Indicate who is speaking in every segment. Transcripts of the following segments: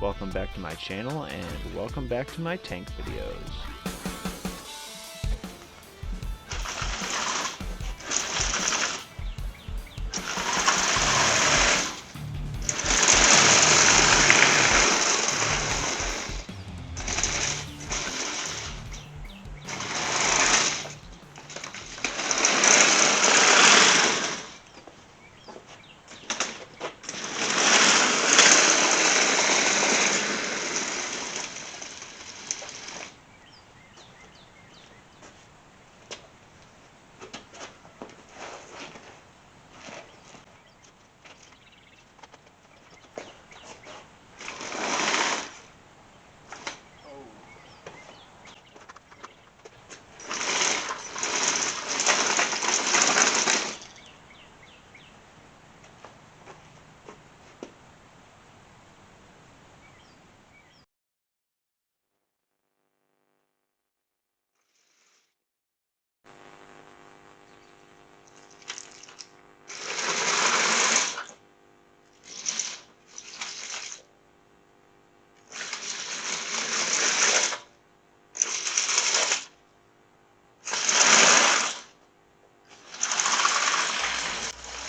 Speaker 1: welcome back to my channel and welcome back to my tank videos.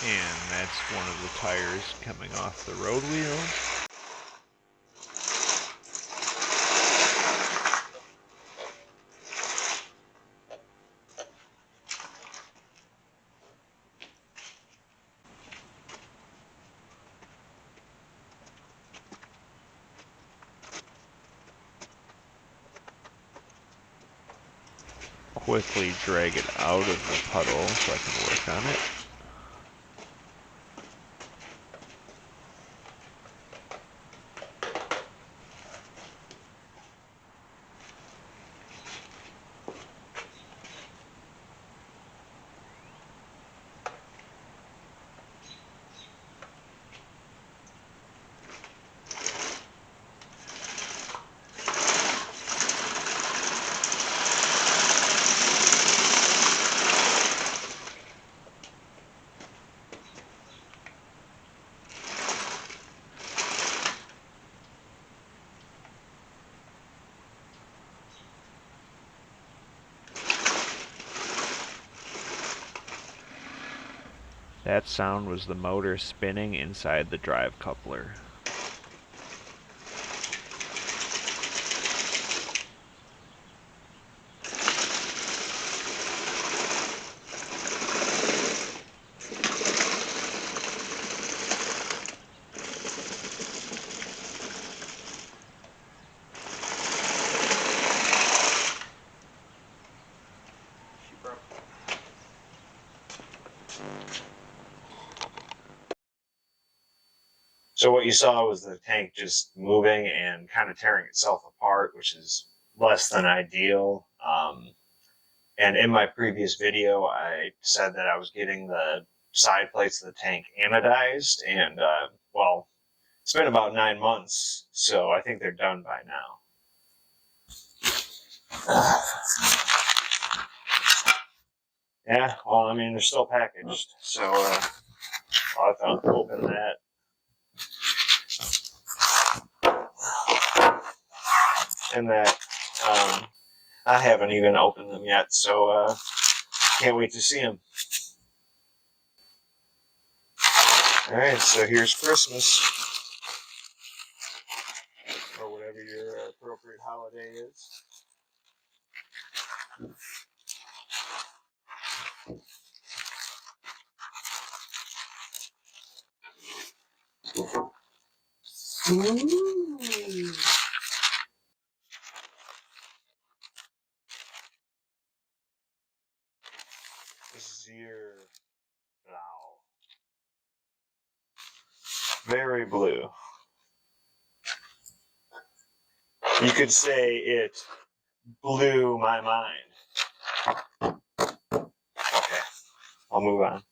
Speaker 1: And that's one of the tires coming off the road wheels. Quickly drag it out of the puddle so I can work on it. That sound was the motor spinning inside the drive coupler.
Speaker 2: So what you saw was the tank just moving and kind of tearing itself apart, which is less than ideal. And in my previous video, I said that I was getting the side plates of the tank anodized, and well, it's been about 9 months, so I think they're done by now. Yeah, well, I mean, they're still packaged, so I'll have to open that. And that I haven't even opened them yet, so can't wait to see them. Alright, so here's Christmas, or whatever your appropriate holiday is. Ooh. This is your blau. Very blue. You could say it blew my mind. Okay, I'll move on.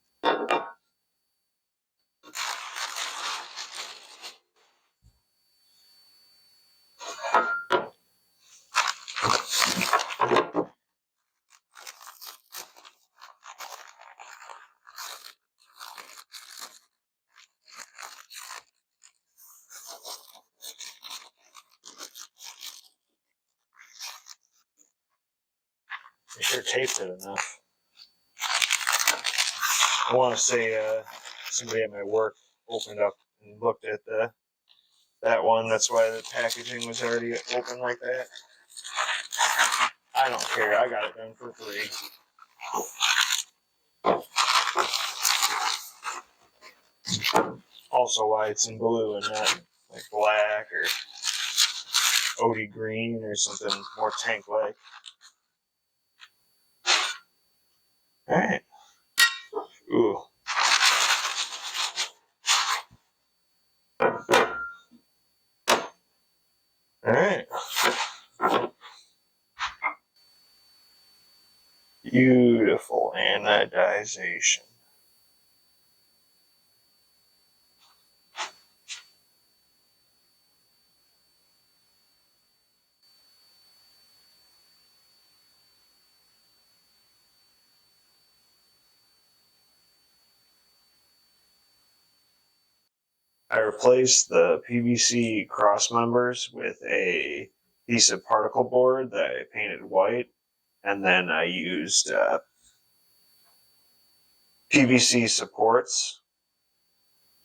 Speaker 2: sure taped it enough. I want to say somebody at my work opened up and looked at that one. That's why the packaging was already open like that. I don't care. I got it done for free. Also, why it's in blue and not like black or OD green or something more tank-like. All right. Ooh. All right. Beautiful anodization. I replaced the PVC cross members with a piece of particle board that I painted white, and then I used PVC supports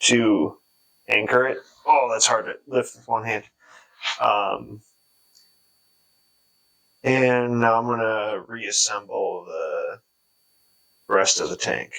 Speaker 2: to anchor it. Oh, that's hard to lift with one hand. And now I'm going to reassemble the rest of the tank.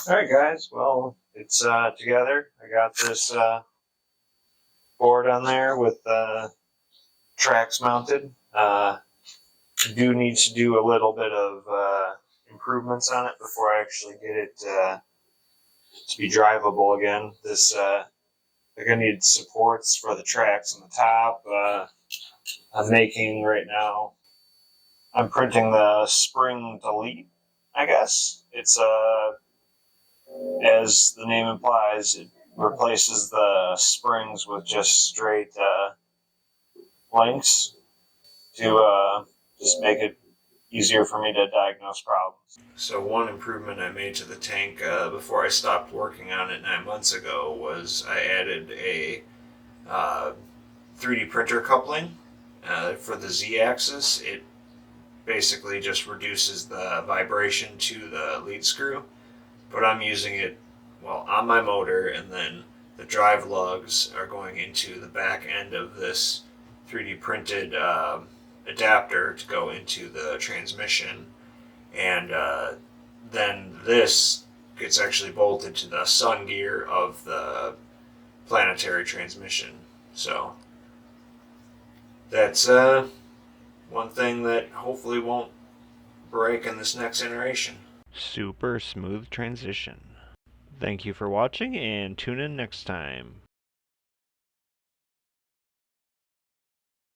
Speaker 2: All right, guys. Well, it's together. I got this board on there with tracks mounted. I do need to do a little bit of improvements on it before I actually get it to be drivable again. This They're going to need supports for the tracks on the top. I'm making right now. I'm printing the spring delete. I guess it's as the name implies, it replaces the springs with just straight links to just make it easier for me to diagnose problems. So one improvement I made to the tank before I stopped working on it 9 months ago was I added a 3D printer coupling for the Z-axis. It basically just reduces the vibration to the lead screw, but I'm using it on my motor, and then the drive lugs are going into the back end of this 3D printed adapter to go into the transmission, and then this gets actually bolted to the sun gear of the planetary transmission. So that's one thing that hopefully won't break in this next iteration.
Speaker 1: Super smooth transition. Thank you for watching and tune in next time.